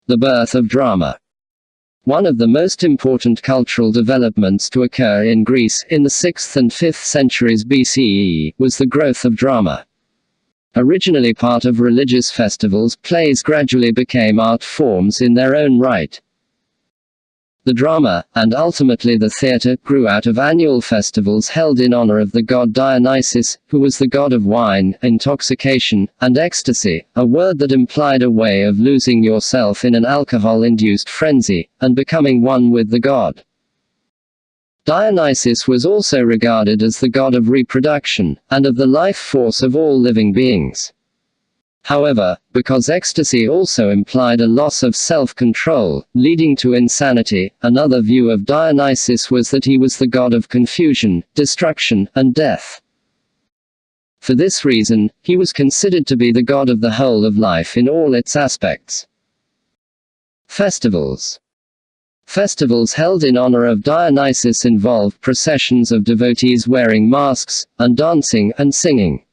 The birth of drama. One of the most important cultural developments to occur in Greece in the 6th and 5th centuries BCE was the growth of drama. Originally part of religious festivals, plays gradually became art forms in their own right. The drama, and ultimately the theatre, grew out of annual festivals held in honor of the god Dionysus, who was the god of wine, intoxication, and ecstasy, a word that implied a way of losing yourself in an alcohol-induced frenzy, and becoming one with the god. Dionysus was also regarded as the god of reproduction, and of the life force of all living beings. However, because ecstasy also implied a loss of self-control, leading to insanity, another view of Dionysus was that he was the god of confusion, destruction, and death. For this reason, he was considered to be the god of the whole of life in all its aspects. Festivals. Festivals held in honor of Dionysus involved processions of devotees wearing masks, and dancing and singing.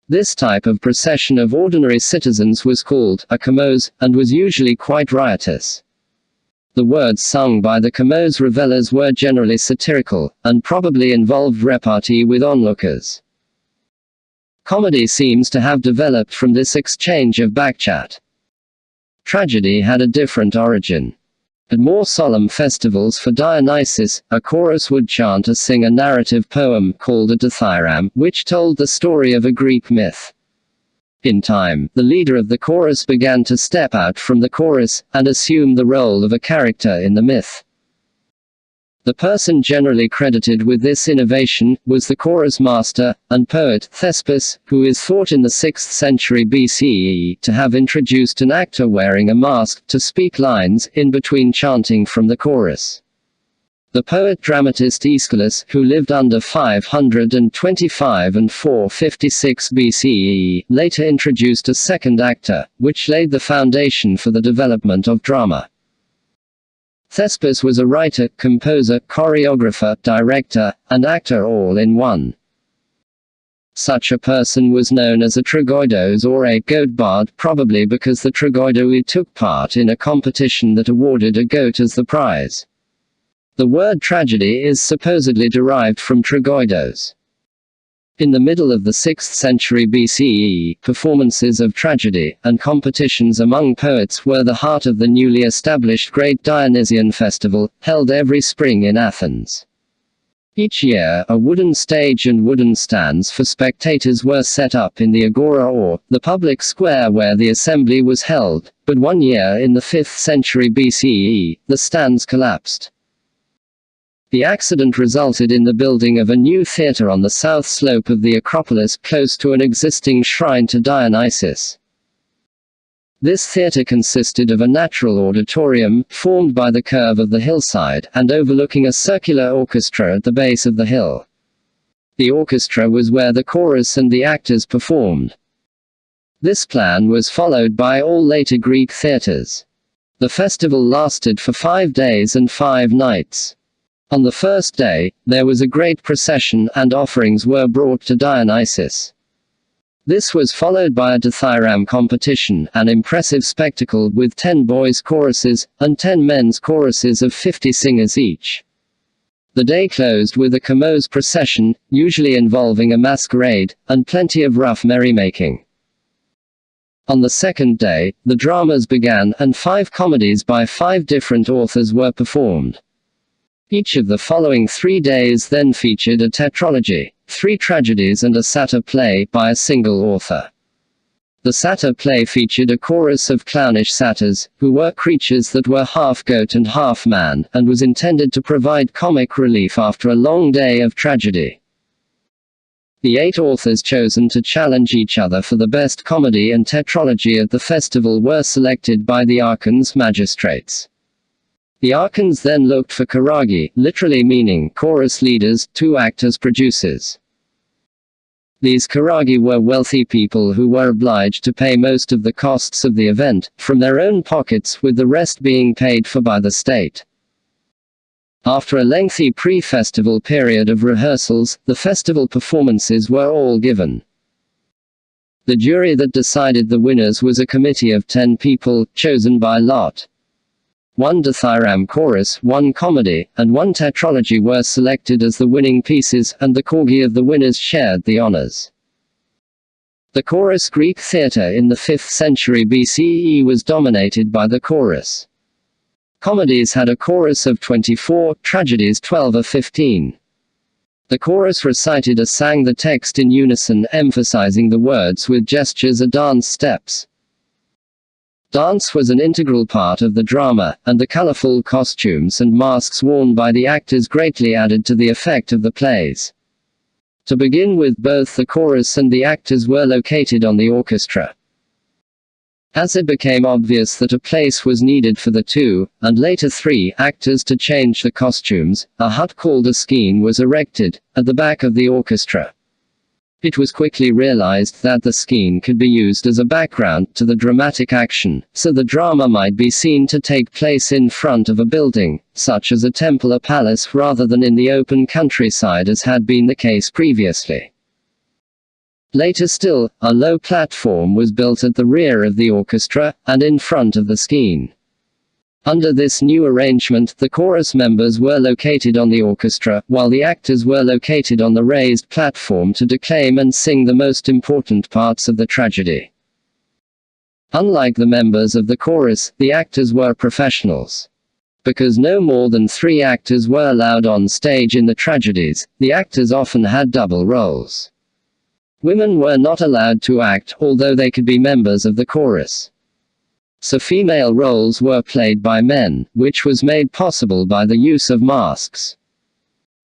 This type of procession of ordinary citizens was called a kamos, and was usually quite riotous. The words sung by the kamos revelers were generally satirical, and probably involved repartee with onlookers. Comedy seems to have developed from this exchange of backchat. Tragedy had a different origin. At more solemn festivals for Dionysus, a chorus would chant or sing a narrative poem called a dithyramb, which told the story of a Greek myth. In time, the leader of the chorus began to step out from the chorus, and assume the role of a character in the myth. The person generally credited with this innovation was the chorus master and poet Thespis, who is thought in the 6th century BCE to have introduced an actor wearing a mask to speak lines in between chanting from the chorus. The poet-dramatist Aeschylus, who lived under 525 and 456 BCE, later introduced a second actor, which laid the foundation for the development of drama. Thespis was a writer, composer, choreographer, director, and actor all in one. Such a person was known as a tragoidos or a goat bard, probably because the tragoidoi took part in a competition that awarded a goat as the prize. The word tragedy is supposedly derived from tragoidos. In the middle of the 6th century BCE, performances of tragedy, and competitions among poets were the heart of the newly established Great Dionysian Festival, held every spring in Athens. Each year, a wooden stage and wooden stands for spectators were set up in the agora or the public square where the assembly was held, but one year in the 5th century BCE, the stands collapsed. The accident resulted in the building of a new theatre on the south slope of the Acropolis close to an existing shrine to Dionysus. This theatre consisted of a natural auditorium, formed by the curve of the hillside, and overlooking a circular orchestra at the base of the hill. The orchestra was where the chorus and the actors performed. This plan was followed by all later Greek theatres. The festival lasted for 5 days and 5 nights. On the first day, there was a great procession and offerings were brought to Dionysus. This was followed by a dithyramb competition, an impressive spectacle with 10 boys' choruses, and 10 men's choruses of 50 singers each. The day closed with a kamos procession, usually involving a masquerade, and plenty of rough merrymaking. On the second day, the dramas began, and 5 comedies by 5 different authors were performed. Each of the following 3 days then featured a tetralogy, 3 tragedies and a satyr play by a single author. The satyr play featured a chorus of clownish satyrs, who were creatures that were half goat and half man, and was intended to provide comic relief after a long day of tragedy. The 8 authors chosen to challenge each other for the best comedy and tetralogy at the festival were selected by the archons magistrates. The archons then looked for charagi, literally meaning chorus leaders, to act as producers. These charagi were wealthy people who were obliged to pay most of the costs of the event, from their own pockets, with the rest being paid for by the state. After a lengthy pre-festival period of rehearsals, the festival performances were all given. The jury that decided the winners was a committee of 10 people, chosen by lot. 1 dithyramb chorus, 1 comedy, and 1 tetralogy were selected as the winning pieces, and the corgi of the winners shared the honors. The chorus Greek theatre in the 5th century BCE was dominated by the chorus. Comedies had a chorus of 24, tragedies 12 or 15. The chorus recited or sang the text in unison, emphasizing the words with gestures or dance steps. Dance was an integral part of the drama, and the colorful costumes and masks worn by the actors greatly added to the effect of the plays. To begin with, both the chorus and the actors were located on the orchestra. As it became obvious that a place was needed for the 2, and later 3, actors to change the costumes, a hut called a skene was erected, at the back of the orchestra. It was quickly realized that the skene could be used as a background to the dramatic action, so the drama might be seen to take place in front of a building, such as a temple or palace, rather than in the open countryside as had been the case previously. Later still, a low platform was built at the rear of the orchestra, and in front of the skene. Under this new arrangement, the chorus members were located on the orchestra, while the actors were located on the raised platform to declaim and sing the most important parts of the tragedy. Unlike the members of the chorus, the actors were professionals. Because no more than 3 actors were allowed on stage in the tragedies, the actors often had double roles. Women were not allowed to act, although they could be members of the chorus. So female roles were played by men, which was made possible by the use of masks.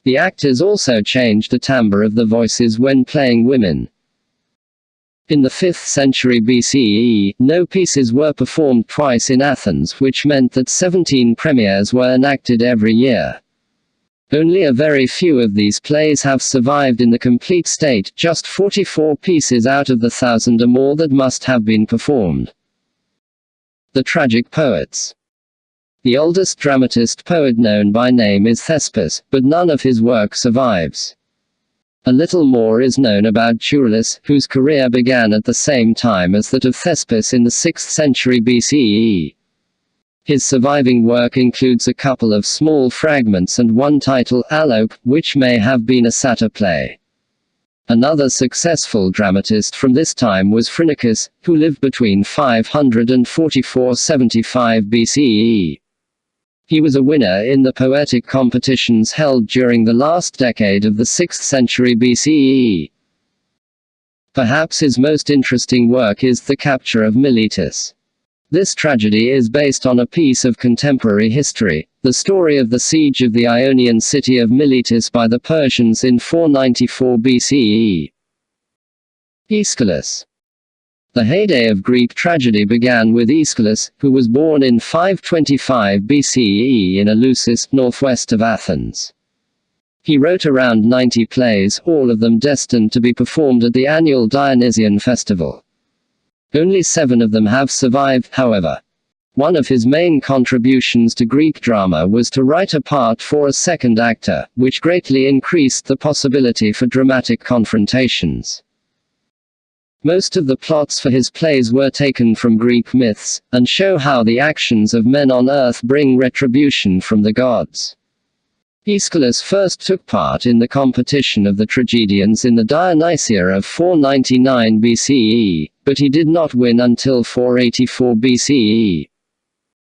The actors also changed the timbre of the voices when playing women. In the 5th century BCE, no pieces were performed twice in Athens, which meant that 17 premieres were enacted every year. Only a very few of these plays have survived in the complete state, just 44 pieces out of the 1,000 or more that must have been performed. The tragic poets. The oldest dramatist poet known by name is Thespis, but none of his work survives. A little more is known about Aeschylus, whose career began at the same time as that of Thespis in the 6th century BCE. His surviving work includes a couple of small fragments and one title, Alope, which may have been a satyr play. Another successful dramatist from this time was Phrynichus, who lived between 500 and 4475 BCE. He was a winner in the poetic competitions held during the last decade of the 6th century BCE. Perhaps his most interesting work is The Capture of Miletus. This tragedy is based on a piece of contemporary history, the story of the siege of the Ionian city of Miletus by the Persians in 494 BCE. Aeschylus. The heyday of Greek tragedy began with Aeschylus, who was born in 525 BCE in Eleusis, northwest of Athens. He wrote around 90 plays, all of them destined to be performed at the annual Dionysian festival. Only 7 of them have survived, however. One of his main contributions to Greek drama was to write a part for a second actor, which greatly increased the possibility for dramatic confrontations. Most of the plots for his plays were taken from Greek myths, and show how the actions of men on earth bring retribution from the gods. Aeschylus first took part in the competition of the tragedians in the Dionysia of 499 BCE, but he did not win until 484 BCE.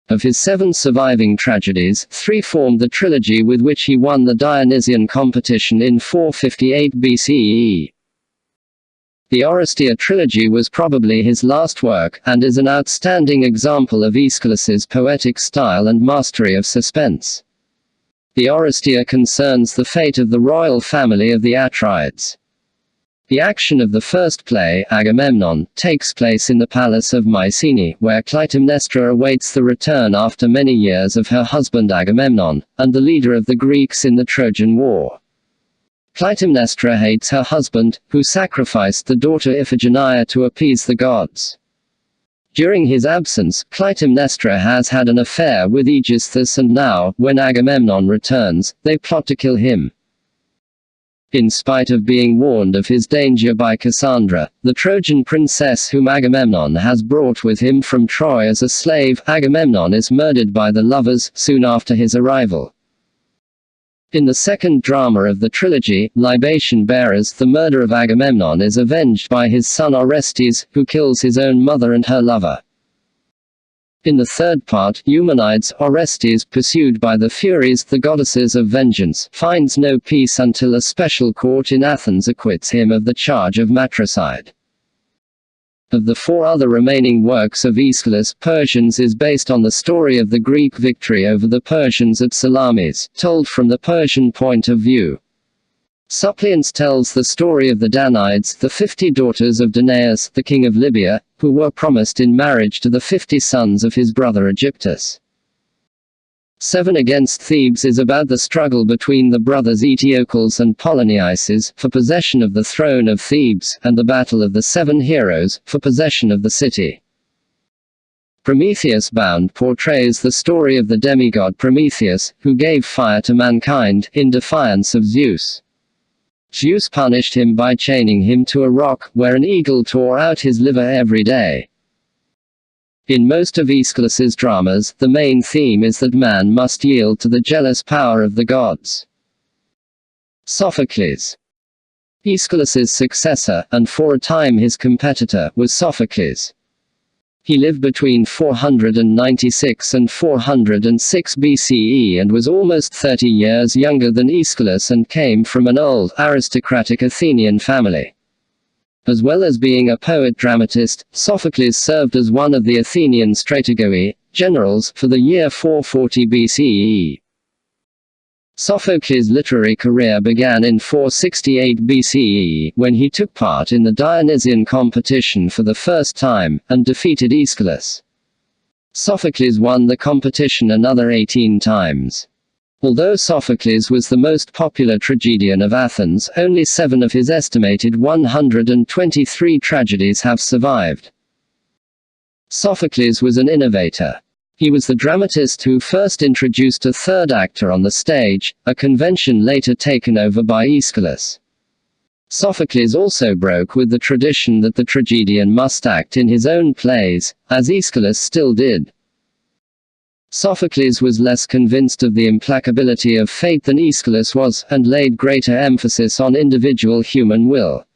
Of his 7 surviving tragedies, 3 formed the trilogy with which he won the Dionysian competition in 458 BCE. The Oresteia trilogy was probably his last work, and is an outstanding example of Aeschylus's poetic style and mastery of suspense. The Oresteia concerns the fate of the royal family of the Atrides. The action of the first play, Agamemnon, takes place in the palace of Mycenae, where Clytemnestra awaits the return after many years of her husband Agamemnon, and the leader of the Greeks in the Trojan War. Clytemnestra hates her husband, who sacrificed the daughter Iphigenia to appease the gods. During his absence, Clytemnestra has had an affair with Aegisthus, and now, when Agamemnon returns, they plot to kill him. In spite of being warned of his danger by Cassandra, the Trojan princess whom Agamemnon has brought with him from Troy as a slave, Agamemnon is murdered by the lovers soon after his arrival. In the second drama of the trilogy, Libation Bearers, the murder of Agamemnon is avenged by his son Orestes, who kills his own mother and her lover. In the third part, Eumenides, Orestes, pursued by the Furies, the goddesses of vengeance, finds no peace until a special court in Athens acquits him of the charge of matricide. Of the four other remaining works of Aeschylus, Persians is based on the story of the Greek victory over the Persians at Salamis, told from the Persian point of view. Suppliants tells the story of the Danaides, the 50 daughters of Danaus, the king of Libya, who were promised in marriage to the 50 sons of his brother Aegyptus. 7 Against Thebes is about the struggle between the brothers Eteocles and Polynices for possession of the throne of Thebes, and the battle of the 7 heroes for possession of the city. Prometheus Bound portrays the story of the demigod Prometheus, who gave fire to mankind, in defiance of Zeus. Zeus punished him by chaining him to a rock, where an eagle tore out his liver every day. In most of Aeschylus's dramas, the main theme is that man must yield to the jealous power of the gods. Sophocles. Aeschylus's successor, and for a time his competitor, was Sophocles. He lived between 496 and 406 BCE and was almost 30 years younger than Aeschylus and came from an old, aristocratic Athenian family. As well as being a poet-dramatist, Sophocles served as one of the Athenian strategoi, generals, for the year 440 BCE. Sophocles' literary career began in 468 BCE, when he took part in the Dionysian competition for the first time, and defeated Aeschylus. Sophocles won the competition another 18 times. Although Sophocles was the most popular tragedian of Athens, only 7 of his estimated 123 tragedies have survived. Sophocles was an innovator. He was the dramatist who first introduced a third actor on the stage, a convention later taken over by Aeschylus. Sophocles also broke with the tradition that the tragedian must act in his own plays, as Aeschylus still did. Sophocles was less convinced of the implacability of fate than Aeschylus was, and laid greater emphasis on individual human will.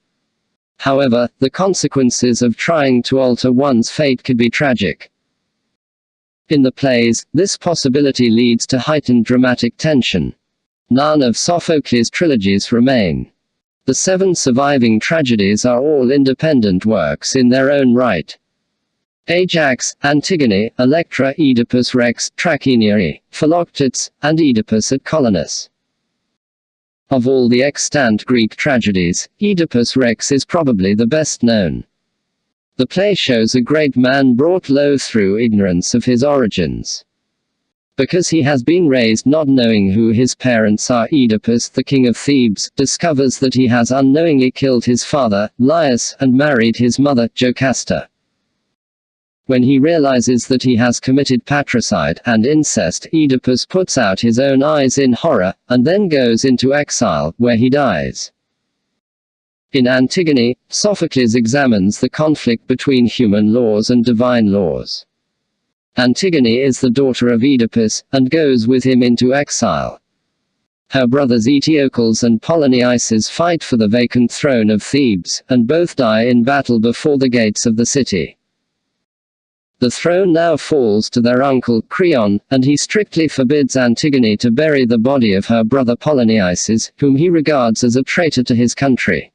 However, the consequences of trying to alter one's fate could be tragic. In the plays, this possibility leads to heightened dramatic tension. None of Sophocles' trilogies remain. The 7 surviving tragedies are all independent works in their own right. Ajax, Antigone, Electra, Oedipus Rex, Trachiniae, Philoctetes, and Oedipus at Colonus. Of all the extant Greek tragedies, Oedipus Rex is probably the best known. The play shows a great man brought low through ignorance of his origins. Because he has been raised not knowing who his parents are, Oedipus, the king of Thebes, discovers that he has unknowingly killed his father, Laius, and married his mother, Jocasta. When he realizes that he has committed patricide and incest, Oedipus puts out his own eyes in horror, and then goes into exile, where he dies. In Antigone, Sophocles examines the conflict between human laws and divine laws. Antigone is the daughter of Oedipus, and goes with him into exile. Her brothers Eteocles and Polynices fight for the vacant throne of Thebes, and both die in battle before the gates of the city. The throne now falls to their uncle, Creon, and he strictly forbids Antigone to bury the body of her brother Polynices, whom he regards as a traitor to his country.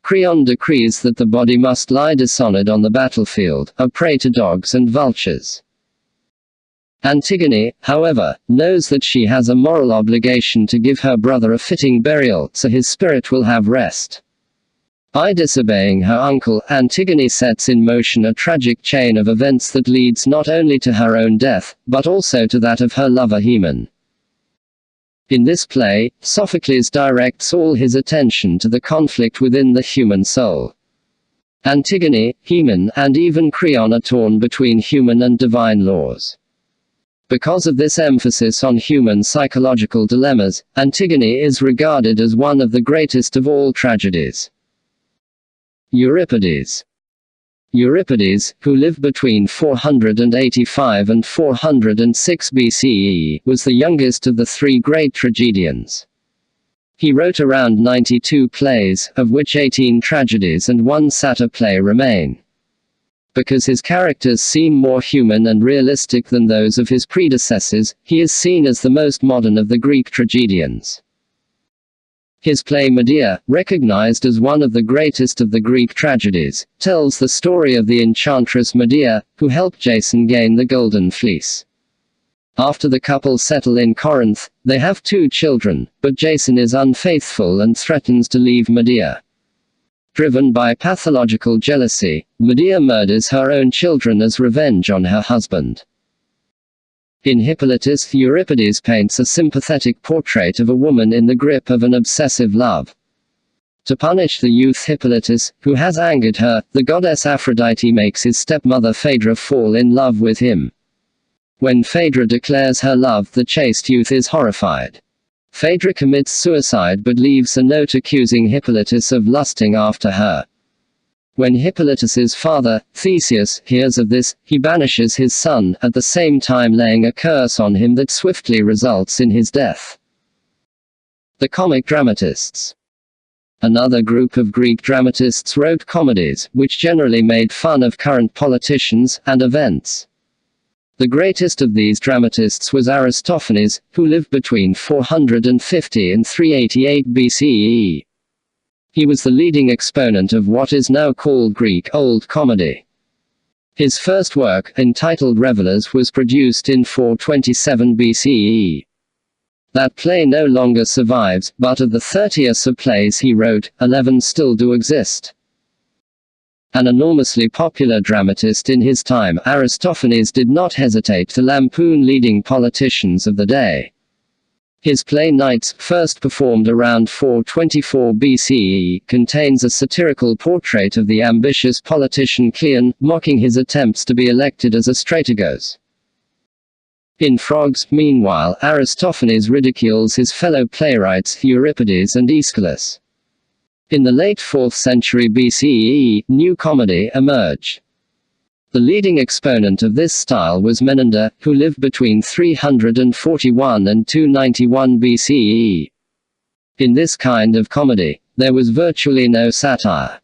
Creon decrees that the body must lie dishonored on the battlefield, a prey to dogs and vultures. Antigone, however, knows that she has a moral obligation to give her brother a fitting burial, so his spirit will have rest. By disobeying her uncle, Antigone sets in motion a tragic chain of events that leads not only to her own death, but also to that of her lover Haemon. In this play, Sophocles directs all his attention to the conflict within the human soul. Antigone, Haemon, and even Creon are torn between human and divine laws. Because of this emphasis on human psychological dilemmas, Antigone is regarded as one of the greatest of all tragedies. Euripides. Euripides, who lived between 485 and 406 BCE, was the youngest of the three great tragedians. He wrote around 92 plays, of which 18 tragedies and one satyr play remain. Because his characters seem more human and realistic than those of his predecessors, he is seen as the most modern of the Greek tragedians. His play Medea, recognized as one of the greatest of the Greek tragedies, tells the story of the enchantress Medea, who helped Jason gain the Golden Fleece. After the couple settle in Corinth, they have 2 children, but Jason is unfaithful and threatens to leave Medea. Driven by pathological jealousy, Medea murders her own children as revenge on her husband. In Hippolytus, Euripides paints a sympathetic portrait of a woman in the grip of an obsessive love. To punish the youth Hippolytus, who has angered her, the goddess Aphrodite makes his stepmother Phaedra fall in love with him. When Phaedra declares her love, the chaste youth is horrified. Phaedra commits suicide but leaves a note accusing Hippolytus of lusting after her. When Hippolytus's father, Theseus, hears of this, he banishes his son, at the same time laying a curse on him that swiftly results in his death. The comic dramatists. Another group of Greek dramatists wrote comedies, which generally made fun of current politicians and events. The greatest of these dramatists was Aristophanes, who lived between 450 and 388 BCE. He was the leading exponent of what is now called Greek Old Comedy. His first work, entitled Revelers, was produced in 427 BCE. That play no longer survives, but of the 30 or so plays he wrote, 11 still do exist. An enormously popular dramatist in his time, Aristophanes did not hesitate to lampoon leading politicians of the day. His play Knights, first performed around 424 BCE, contains a satirical portrait of the ambitious politician Cleon, mocking his attempts to be elected as a strategos. In Frogs, meanwhile, Aristophanes ridicules his fellow playwrights Euripides and Aeschylus. In the late 4th century BCE, new comedy emerged. The leading exponent of this style was Menander, who lived between 341 and 291 BCE. In this kind of comedy, there was virtually no satire.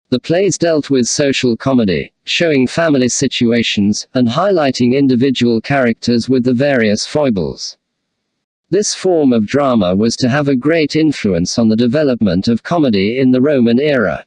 The plays dealt with social comedy, showing family situations, and highlighting individual characters with the various foibles. This form of drama was to have a great influence on the development of comedy in the Roman era.